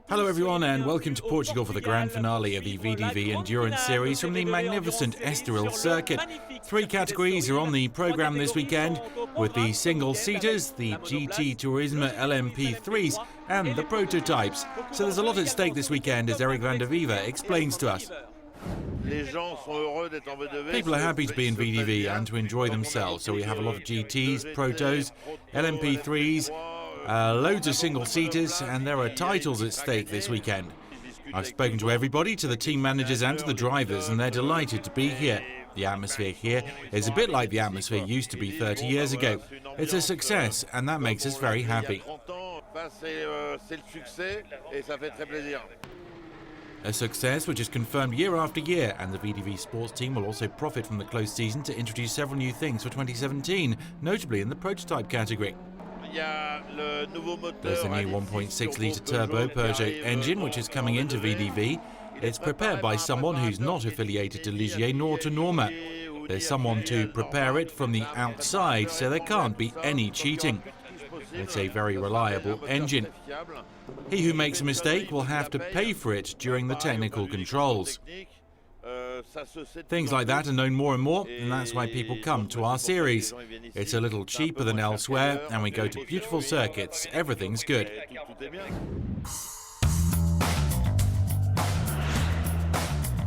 Hello everyone and welcome to Portugal for the grand finale of the VDV Endurance Series from the magnificent Estoril circuit. 3 categories are on the programme this weekend, with the single-seaters, the GT3 and LMP3s and the prototypes. So there's a lot at stake this weekend, as Eric van der Vieva explains to us. People are happy to be in VDV and to enjoy themselves, so we have a lot of GTs, Protos, LMP3s, loads of single-seaters, and there are titles at stake this weekend. I've spoken to everybody, to the team managers and to the drivers, and they're delighted to be here. The atmosphere here is a bit like the atmosphere used to be 30 years ago. It's a success, and that makes us very happy. A success which is confirmed year after year, and the VDV sports team will also profit from the close season to introduce several new things for 2017, notably in the prototype category. There's a new 1.6-litre turbo Peugeot engine which is coming into VDV. It's prepared by someone who's not affiliated to Ligier nor to Norma. There's someone to prepare it from the outside, so there can't be any cheating. It's a very reliable engine. He who makes a mistake will have to pay for it during the technical controls. Things like that are known more and more, and that's why people come to our series. It's a little cheaper than elsewhere, and we go to beautiful circuits. Everything's good.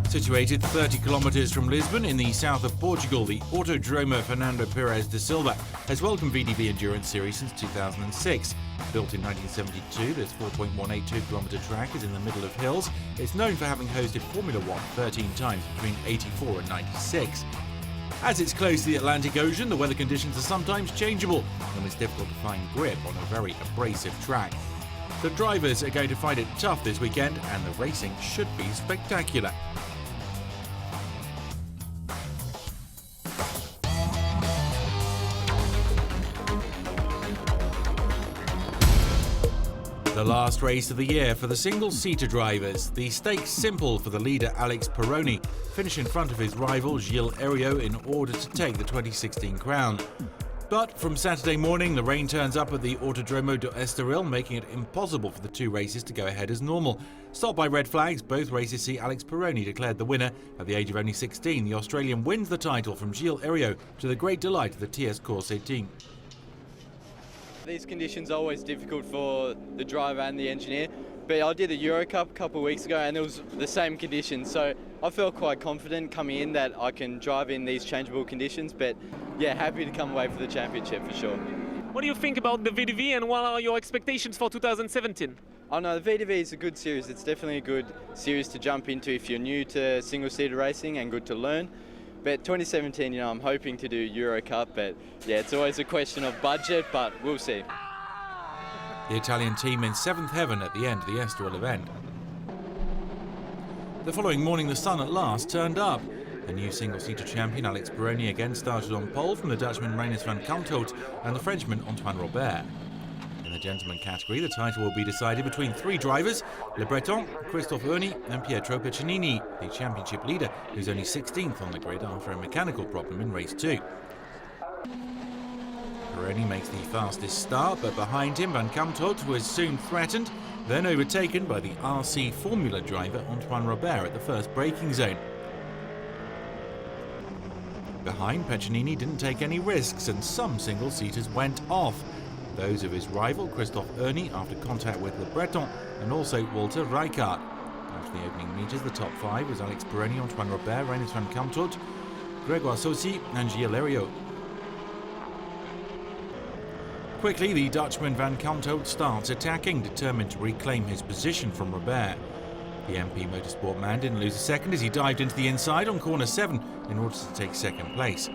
Situated 30 kilometres from Lisbon in the south of Portugal, the Autodromo Fernando Pires de Silva has welcomed VDV Endurance Series since 2006. Built in 1972, this 4.182-kilometre track is in the middle of hills. It's known for having hosted Formula 1 13 times between 84 and 96. As it's close to the Atlantic Ocean, the weather conditions are sometimes changeable, and it's difficult to find grip on a very abrasive track. The drivers are going to find it tough this weekend, and the racing should be spectacular. The last race of the year for the single-seater drivers. The stakes simple for the leader Alex Peroni, finish in front of his rival Gilles Heriot in order to take the 2016 crown. But from Saturday morning, the rain turns up at the Autodromo do Estoril, making it impossible for the 2 races to go ahead as normal. Stopped by red flags, both races see Alex Peroni declared the winner. At the age of only 16, the Australian wins the title from Gilles Heriot, to the great delight of the TS Corse team. These conditions are always difficult for the driver and the engineer, but I did the Euro Cup a couple of weeks ago and it was the same conditions, so I felt quite confident coming in that I can drive in these changeable conditions, but yeah, happy to come away for the championship for sure. What do you think about the VDV and what are your expectations for 2017? Oh no, the VDV is a good series. It's definitely a good series to jump into if you're new to single-seater racing and good to learn. But 2017, I'm hoping to do Euro Cup, but yeah, it's always a question of budget, but we'll see. The Italian team in 7th heaven at the end of the Estoril event. The following morning, the sun at last turned up. The new single-seater champion Alex Peroni again started on pole from the Dutchman Rinus van Kampthout and the Frenchman Antoine Robert. In the gentleman category, the title will be decided between 3 drivers, Le Breton, Christophe Erni and Pietro Peccinini, the championship leader, who's only 16th on the grid after a mechanical problem in race 2. Peroni makes the fastest start, but behind him Van Kampthout was soon threatened, then overtaken by the RC Formula driver Antoine Robert at the first braking zone. Behind, Peccinini didn't take any risks and some single-seaters went off. Those of his rival Christophe Erni after contact with Le Breton and also Walter Rijkaard. After the opening meters, the top 5 was Alex Peroni, Antoine Robert, Rinus van Kampthout, Grégoire Saucy and Gilles Heriot. Quickly, the Dutchman Van Kampthout starts attacking, determined to reclaim his position from Robert. The MP Motorsport man didn't lose a second as he dived into the inside on corner 7 in order to take 2nd place.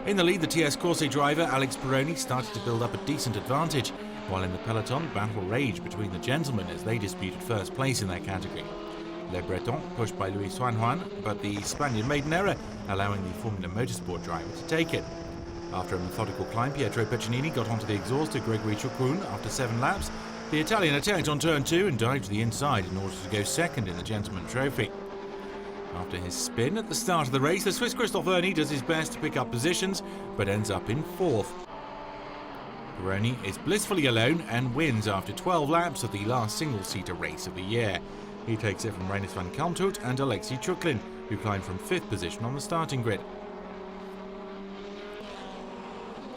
In the lead, the TS Corse driver Alex Peroni started to build up a decent advantage, while in the peloton, battle raged between the gentlemen as they disputed 1st place in their category. Le Breton pushed by Luis Juan, but the Spaniard made an error, allowing the Formula Motorsport driver to take it. After a methodical climb, Pietro Peccinini got onto the exhaust of Gregory Chukun after 7 laps. The Italian attacked on turn 2 and dived to the inside in order to go 2nd in the Gentleman Trophy. After his spin at the start of the race, the Swiss Christophe Erni does his best to pick up positions, but ends up in 4th. Peroni is blissfully alone and wins after 12 laps of the last single-seater race of the year. He takes it from Rinus van Kalmthout and Alexei Chuklin, who climbed from 5th position on the starting grid.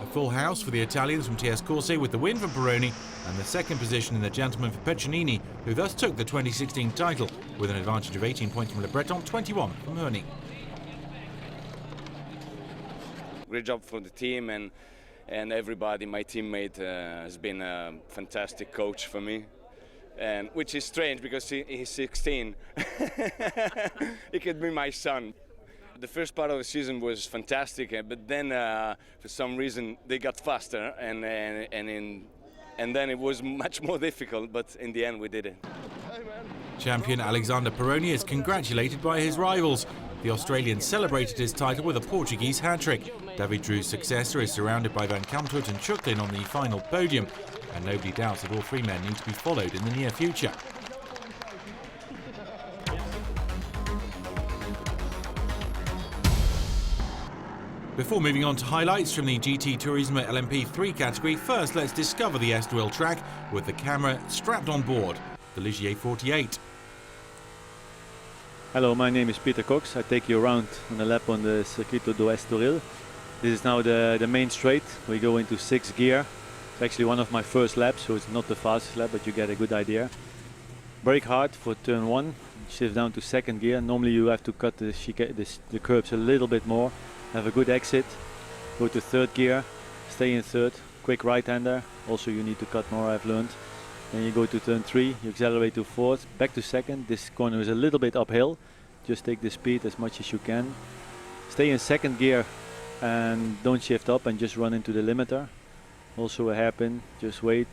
A full house for the Italians from TS Corse with the win from Peroni and the 2nd position in the gentleman for Peccinini, who thus took the 2016 title with an advantage of 18 points from Le Breton, 21 from Hörning. Great job for the team and everybody. My teammate has been a fantastic coach for me, and which is strange because he's 16. He could be my son. The first part of the season was fantastic, but then for some reason they got faster, and then it was much more difficult. But in the end, we did it. Champion Alexander Peroni is congratulated by his rivals. The Australian celebrated his title with a Portuguese hat-trick. David Drew's successor is surrounded by Van Kalmthout and Chuklin on the final podium, and nobody doubts that all three men need to be followed in the near future. Before moving on to highlights from the GT Turismo LMP3 category, first let's discover the Estoril track with the camera strapped on board, the Ligier 48. Hello, my name is Peter Cox. I take you around on a lap on the Circuito do Estoril. This is now the main straight. We go into 6th gear. It's actually one of my first laps, so it's not the fastest lap, but you get a good idea. Brake hard for turn 1, shift down to 2nd gear. Normally you have to cut the curbs a little bit more. Have a good exit, go to 3rd gear, stay in 3rd, quick right-hander, also you need to cut more, I've learned. Then you go to turn 3, you accelerate to 4th, back to 2nd. This corner is a little bit uphill, just take the speed as much as you can. Stay in 2nd gear and don't shift up and just run into the limiter. Also a hairpin, just wait,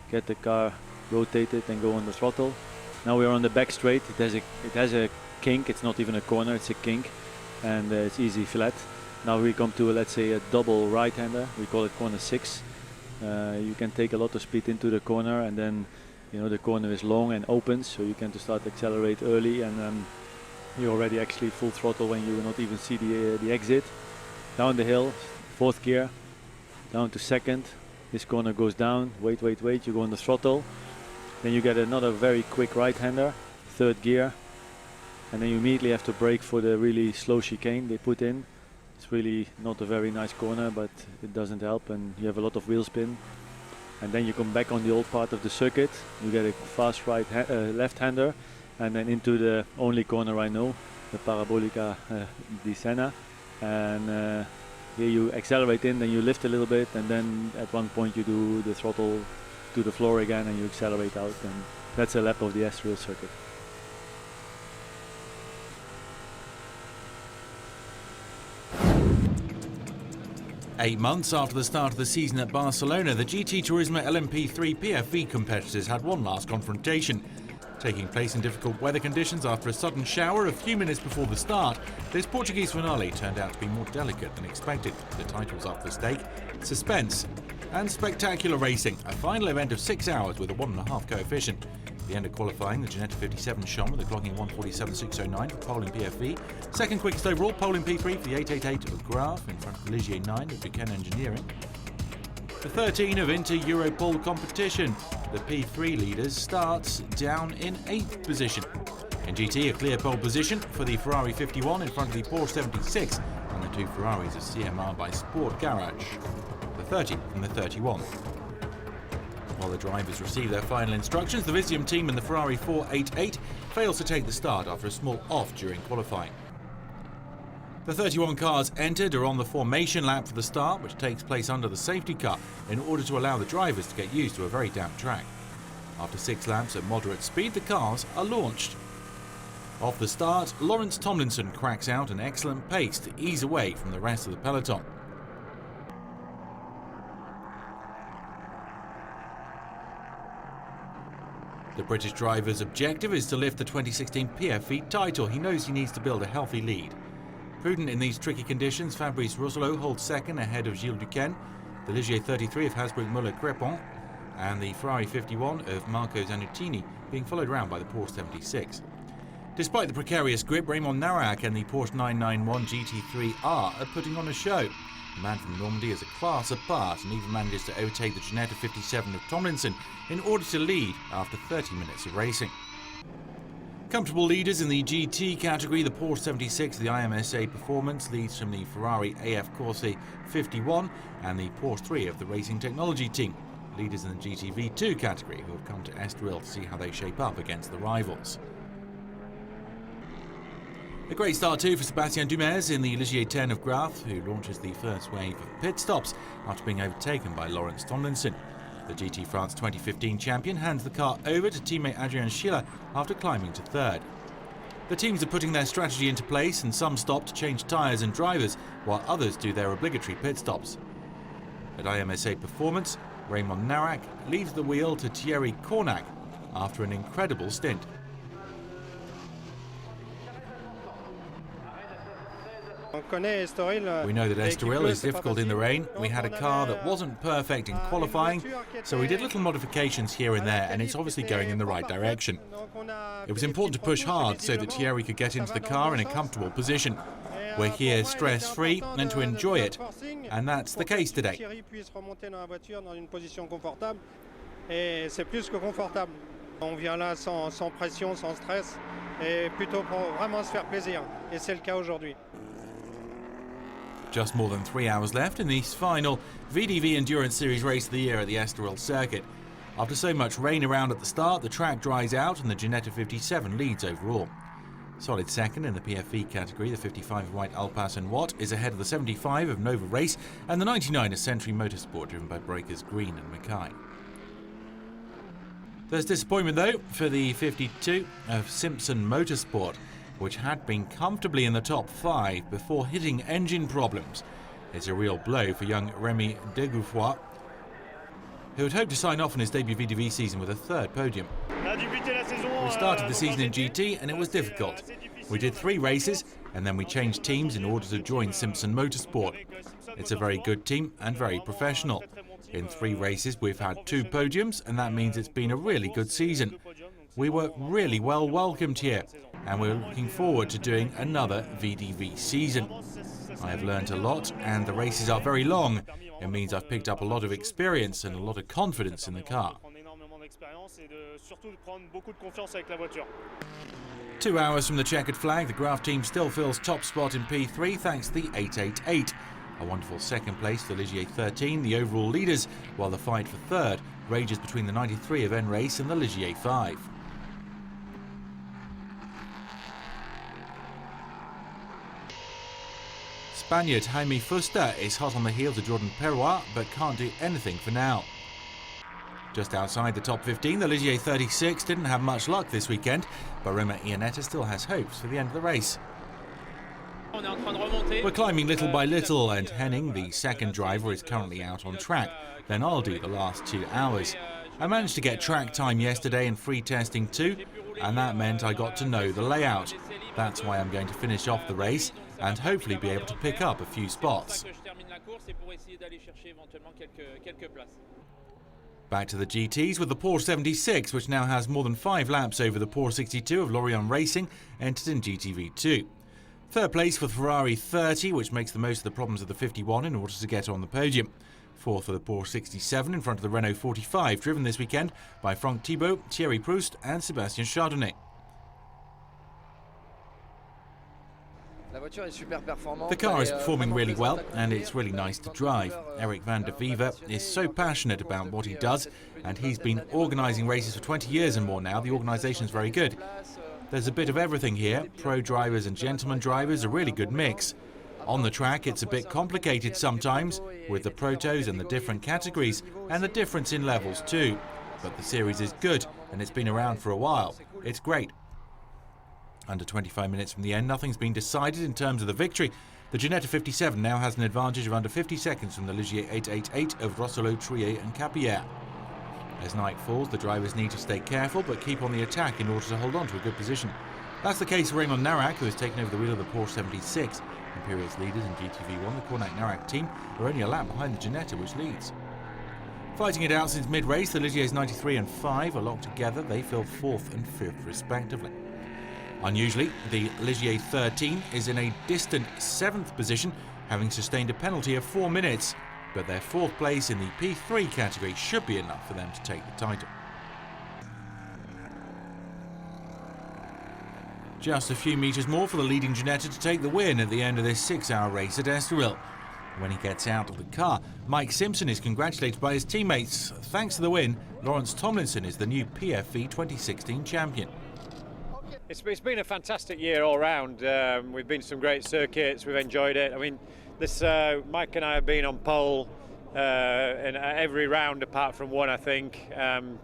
get the car rotated and go on the throttle. Now we're on the back straight, it has a kink, it's not even a corner, it's a kink. And it's easy flat. Now we come to, let's say, a double right-hander. We call it corner 6. You can take a lot of speed into the corner, and then the corner is long and opens, so you can start accelerate early, and you're already actually full throttle when you not even see the exit. Down the hill, 4th gear, down to 2nd. This corner goes down. Wait. You go on the throttle. Then you get another very quick right-hander, 3rd gear. And then you immediately have to brake for the really slow chicane they put in. It's really not a very nice corner, but it doesn't help, and you have a lot of wheel spin. And then you come back on the old part of the circuit. You get a fast left-hander, and then into the only corner I know, the Parabolica di Senna. And here you accelerate in, then you lift a little bit, and then at one point you do the throttle to the floor again, and you accelerate out. And that's a lap of the Estoril circuit. 8 months after the start of the season at Barcelona, the GT Turismo LMP3 PFV competitors had one last confrontation. Taking place in difficult weather conditions after a sudden shower a few minutes before the start, this Portuguese finale turned out to be more delicate than expected. The titles up for stake, suspense, and spectacular racing. A final event of 6 hours with a 1.5 coefficient. At the end of qualifying, the Ginetta 57 shone with a clocking 1:47.609 for pole in PFV. Second quickest overall pole in P3 for the 888 of Graf in front of Ligier 9 of Duquesne Engineering. The 13 of Inter-Europol competition. The P3 leaders starts down in 8th position. In GT, a clear pole position for the Ferrari 51 in front of the Porsche 76 and the 2 Ferraris of CMR by Sport Garage. The 30 from the 31. While the drivers receive their final instructions, the Visium team in the Ferrari 488 fails to take the start after a small off during qualifying. The 31 cars entered are on the formation lap for the start, which takes place under the safety car in order to allow the drivers to get used to a very damp track. After 6 laps at moderate speed, the cars are launched. Off the start, Lawrence Tomlinson cracks out an excellent pace to ease away from the rest of the peloton. The British driver's objective is to lift the 2016 PFV title. He knows he needs to build a healthy lead. Prudent in these tricky conditions, Fabrice Rousselot holds second ahead of Gilles Duquesne, the Ligier 33 of Hasbrook Muller-Crepon, and the Ferrari 51 of Marco Zanutini being followed around by the Porsche 76. Despite the precarious grip, Raymond Narak and the Porsche 991 GT3R are putting on a show. The man from Normandy is a class apart and even manages to overtake the Ginetta 57 of Tomlinson in order to lead after 30 minutes of racing. Comfortable leaders in the GT category, the Porsche 76 of the IMSA Performance leads from the Ferrari AF Corse 51 and the Porsche 3 of the Racing Technology team. Leaders in the GT3 category who have come to Estoril to see how they shape up against the rivals. A great start too for Sébastien Dumez in the Ligier 10 of Grath, who launches the first wave of pit stops after being overtaken by Lawrence Tomlinson. The GT France 2015 champion hands the car over to teammate Adrien Schiller after climbing to third. The teams are putting their strategy into place and some stop to change tyres and drivers, while others do their obligatory pit stops. At IMSA Performance, Raymond Narak leaves the wheel to Thierry Cornac after an incredible stint. We know that Estoril is difficult in the rain. We had a car that wasn't perfect in qualifying, so we did little modifications here and there, and it's obviously going in the right direction. It was important to push hard so that Thierry could get into the car in a comfortable position. We're here stress-free and to enjoy it, and that's the case today. On vient là sans pression, sans stress, et plutôt pour vraiment se faire plaisir. Et c'est le cas aujourd'hui. Just more than 3 hours left in the final VDV Endurance Series race of the year at the Estoril circuit. After so much rain around at the start, the track dries out and the Ginetta 57 leads overall. Solid second in the PFV category, the 55 of White Alpas and Watt is ahead of the 75 of Nova Race and the 99 of Century Motorsport driven by Breakers Green and Mackay. There's disappointment though for the 52 of Simpson Motorsport, which had been comfortably in the top 5 before hitting engine problems. It's a real blow for young Rémi Degoufoy, who had hoped to sign off on his debut VDV season with a third podium. We started the season in GT and it was difficult. We did 3 races and then we changed teams in order to join Simpson Motorsport. It's a very good team and very professional. In 3 races we've had 2 podiums and that means it's been a really good season. We were really well welcomed here and we're looking forward to doing another VDV season. I have learnt a lot and the races are very long. It means I've picked up a lot of experience and a lot of confidence in the car. 2 hours from the checkered flag, the Graf team still fills top spot in P3 thanks to the 888. A wonderful second place for Ligier 13, the overall leaders, while the fight for third rages between the 93 of N-Race and the Ligier 5. Spaniard Jaime Fuster is hot on the heels of Jordan Perrois, but can't do anything for now. Just outside the top 15, the Ligier 36 didn't have much luck this weekend, but Roma Ionetta still has hopes for the end of the race. We're climbing little by little, and Henning, the second driver, is currently out on track. Then I'll do the last 2 hours. I managed to get track time yesterday in free testing too, and that meant I got to know the layout. That's why I'm going to finish off the race and hopefully be able to pick up a few spots. Back to the GTs with the Porsche 76, which now has more than 5 laps over the Porsche 62 of Lorient Racing, entered in GTV2. Third place for the Ferrari 30, which makes the most of the problems of the 51 in order to get on the podium. Fourth for the Porsche 67 in front of the Renault 45, driven this weekend by Franck Thibault, Thierry Proust and Sébastien Chardonnay. The car is performing really well and it's really nice to drive. Eric van der Vieve is so passionate about what he does and he's been organising races for 20 years and more now. The organisation is very good. There's a bit of everything here. Pro drivers and gentleman drivers, a really good mix. On the track it's a bit complicated sometimes with the protos and the different categories and the difference in levels too. But the series is good and it's been around for a while. It's great. Under 25 minutes from the end, nothing's been decided in terms of the victory. The Ginetta 57 now has an advantage of under 50 seconds from the Ligier 888 of Rosselot, Trier and Capierre. As night falls, the drivers need to stay careful but keep on the attack in order to hold on to a good position. That's the case for Raymond Narak, who has taken over the wheel of the Porsche 76. Imperial's leaders in GTV1, the Cornac-Narak team, are only a lap behind the Ginetta, which leads. Fighting it out since mid-race, the Ligier's 93 and 5 are locked together. They fill 4th and 5th respectively. Unusually, the Ligier 13 is in a distant 7th position having sustained a penalty of 4 minutes, but their 4th place in the P3 category should be enough for them to take the title. Just a few metres more for the leading Ginetta to take the win at the end of this 6-hour race at Estoril. When he gets out of the car, Mike Simpson is congratulated by his teammates. Thanks to the win, Lawrence Tomlinson is the new PFV 2016 champion. It's been a fantastic year all round. We've been to some great circuits, we've enjoyed it. I mean, Mike and I have been on pole in every round apart from one, I think, and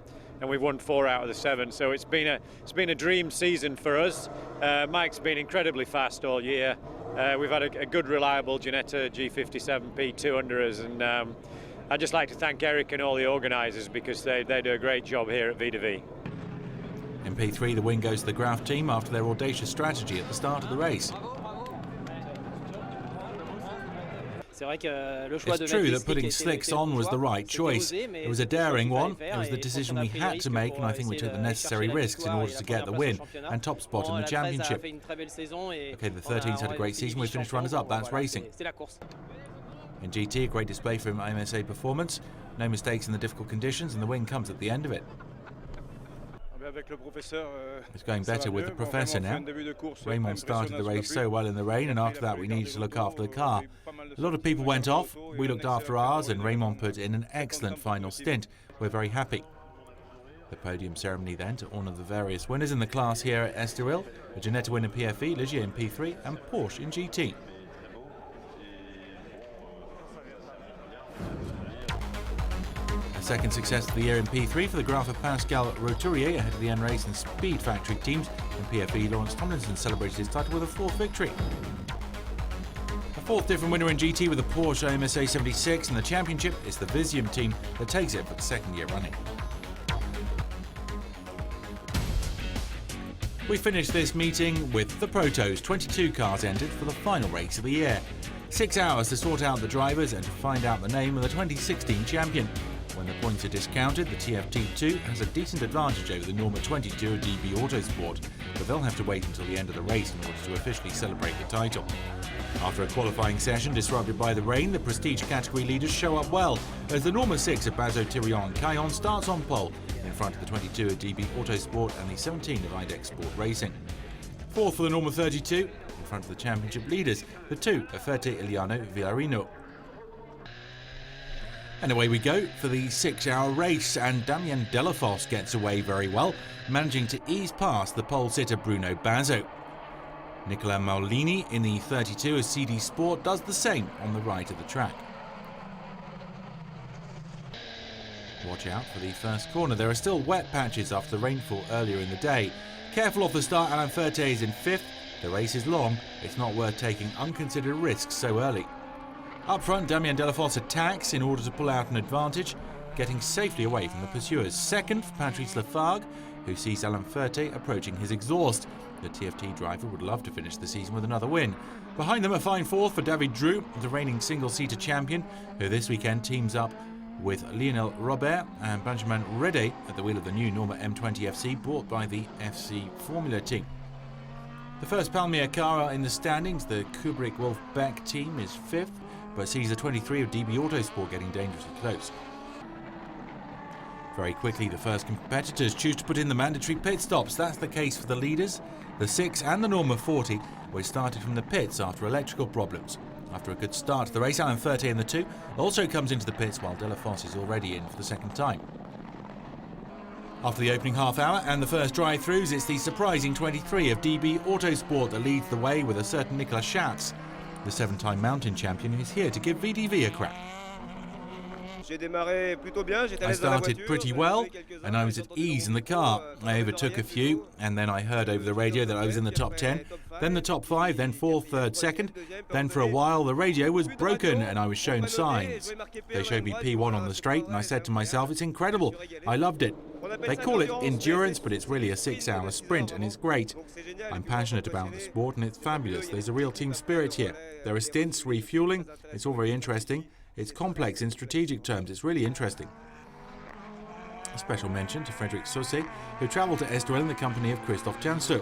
we've won 4 out of the 7. So it's been a dream season for us. Mike's been incredibly fast all year. We've had a good, reliable Ginetta G57P2 under us, and I'd just like to thank Eric and all the organisers because they do a great job here at V2V. In P3, the win goes to the Graf team after their audacious strategy at the start of the race. It's true that putting slicks on was the right choice. It was a daring one. It was the decision we had to make, and I think we took the necessary risks in order to get the win and top spot in the championship. Okay, the 13s had a great season. We finished runners-up. That's racing. In GT, a great display from MSA Performance. No mistakes in the difficult conditions, and the win comes at the end of it. It's going better with the Professor now. Raymond started the race so well in the rain, and after that we needed to look after the car. A lot of people went off, we looked after ours, and Raymond put in an excellent final stint. We're very happy. The podium ceremony then to honour the various winners in the class here at Estoril. A Ginetta win in PFE, Ligier in P3 and Porsche in GT. Second success of the year in P3 for the Graf of Pascal Roturier ahead of the N-Race and Speed Factory teams. In PFE, Lawrence Tomlinson celebrated his title with a 4th victory. A 4th different winner in GT with the Porsche MSA 76, and the championship is the Visium team that takes it for the 2nd year running. We finished this meeting with the Protos. 22 cars entered for the final race of the year. 6 hours to sort out the drivers and to find out the name of the 2016 champion. When the points are discounted, the TFT2 has a decent advantage over the Norma 22 of DB Autosport, but they'll have to wait until the end of the race in order to officially celebrate the title. After a qualifying session disrupted by the rain, the prestige category leaders show up well, as the Norma 6 of Bazo Tirion and Caillon starts on pole, in front of the 22 of DB Autosport and the 17 of IDEX Sport Racing. 4th for the Norma 32, in front of the championship leaders, the 2 of Ferté Iliano Villarino. And away we go for the 6-hour race, and Damien Delafos gets away very well, managing to ease past the pole sitter Bruno Bazzo. Nicola Maulini in the 32 of CD Sport does the same on the right of the track. Watch out for the first corner. There are still wet patches after the rainfall earlier in the day. Careful off the start, Alain Ferté is in 5th. The race is long. It's not worth taking unconsidered risks so early. Up front, Damien Delafos attacks in order to pull out an advantage, getting safely away from the pursuers. 2nd for Patrice Lafargue, who sees Alain Ferté approaching his exhaust. The TFT driver would love to finish the season with another win. Behind them, a fine 4th for David Drew, the reigning single-seater champion, who this weekend teams up with Lionel Robert and Benjamin Rede at the wheel of the new Norma M20 FC, bought by the FC Formula team. The first Palmier car in the standings, the Kubrick Wolf Beck team, is 5th, but sees the 23 of DB Autosport getting dangerously close. Very quickly, the first competitors choose to put in the mandatory pit stops. That's the case for the leaders, the 6 and the Norma 40, which started from the pits after electrical problems. After a good start to the race, Alain Ferté in the 2 also comes into the pits, while Delafos is already in for the 2nd time. After the opening half hour and the first drive-throughs, it's the surprising 23 of DB Autosport that leads the way with a certain Nicolas Schatz. The 7-time mountain champion is here to give VDV a crack. I started pretty well, and I was at ease in the car. I overtook a few, and then I heard over the radio that I was in the top 10, then the top 5, then 4th, 3rd, 2nd. Then for a while the radio was broken and I was shown signs. They showed me P1 on the straight, and I said to myself, it's incredible. I loved it. They call it endurance, but it's really a 6-hour sprint, and it's great. I'm passionate about the sport, and it's fabulous. There's a real team spirit here. There are stints, refueling. It's all very interesting. It's complex in strategic terms. It's really interesting. A special mention to Frédéric Sausset, who travelled to Estoril in the company of Christophe Jansu.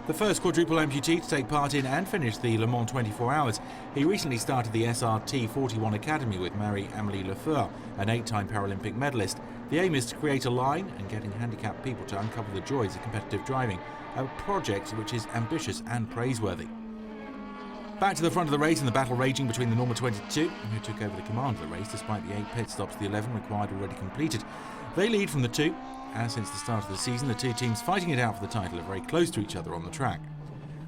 The first quadruple amputee to take part in and finish the Le Mans 24 Hours, he recently started the SRT 41 Academy with Marie-Amélie Lefeur, an 8-time Paralympic medalist. The aim is to create a line and getting handicapped people to uncover the joys of competitive driving, a project which is ambitious and praiseworthy. Back to the front of the race and the battle raging between the Norma 22, who took over the command of the race despite the 8 pit stops, the 11 required already completed. They lead from the 2, as since the start of the season the two teams fighting it out for the title are very close to each other on the track.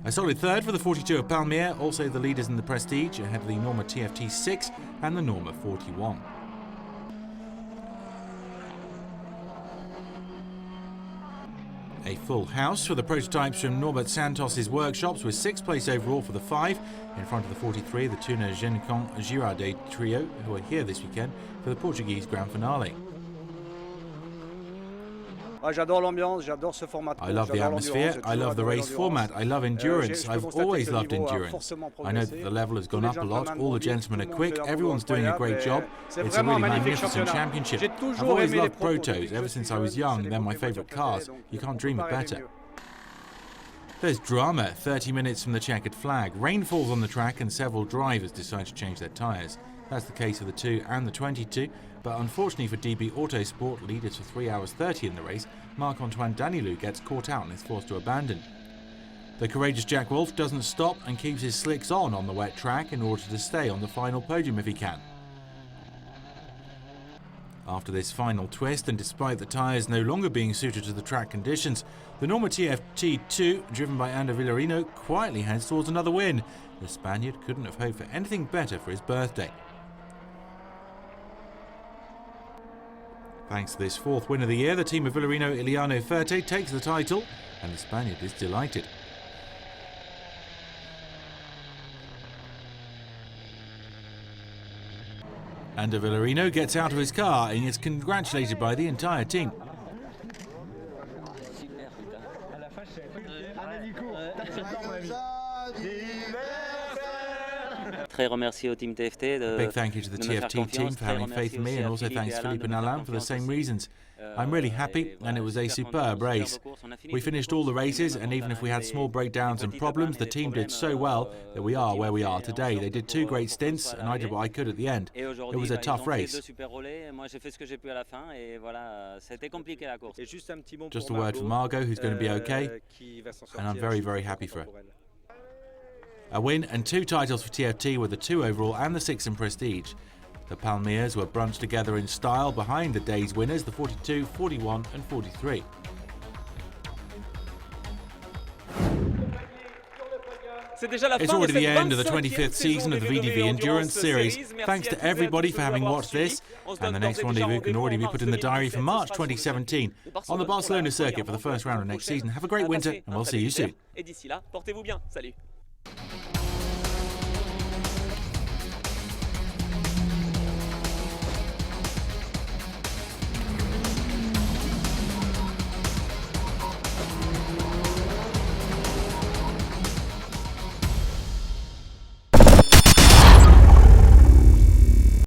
A solid third for the 42 of Palmier, also the leaders in the Prestige, ahead of the Norma TFT 6 and the Norma 41. A full house for the prototypes from Norbert Santos' workshops, with 6th place overall for the 5, in front of the 43, the Tuner Genicon Girardet trio, who are here this weekend for the Portuguese Grand Finale. I love the atmosphere, I love the race format, I love endurance, I've always loved endurance. I know that the level has gone up a lot, all the gentlemen are quick, everyone's doing a great job. It's a really magnificent championship. I've always loved protos, ever since I was young, they're my favourite cars. You can't dream it better. There's drama 30 minutes from the checkered flag. Rain falls on the track and several drivers decide to change their tyres. That's the case of the 2 and the 22, but unfortunately for DB Autosport, leaders for 3 hours 30 in the race, Marc-Antoine Danilou gets caught out and is forced to abandon. The courageous Jack Wolf doesn't stop and keeps his slicks on the wet track in order to stay on the final podium if he can. After this final twist, and despite the tyres no longer being suited to the track conditions, the Norma TFT2, driven by Ander Villarino, quietly heads towards another win. The Spaniard couldn't have hoped for anything better for his birthday. Thanks to this 4th win of the year, the team of Villarino Iliano Ferte takes the title, and the Spaniard is delighted. Ander Villarino gets out of his car and is congratulated by the entire team. Big thank you to the TFT team for having faith in me, and also thanks Philippe and Alain for the same reasons. I'm really happy, and it was a superb race. We finished all the races, and even if we had small breakdowns and problems, the team did so well that we are where we are today. They did 2 great stints, and I did what I could at the end. It was a tough race. Just a word for Margot, who's going to be okay, and I'm very, very happy for her. A win and 2 titles for TFT with the 2 overall and the 6 in Prestige. The Palmiers were bunched together in style behind the day's winners, the 42, 41 and 43. It's already the end of the 25th season of the VDV Endurance Series. Thanks to everybody for having watched this, and the next rendezvous can already be put in the diary for March 2017 on the Barcelona circuit for the first round of next season. Have a great winter, and we'll see you soon.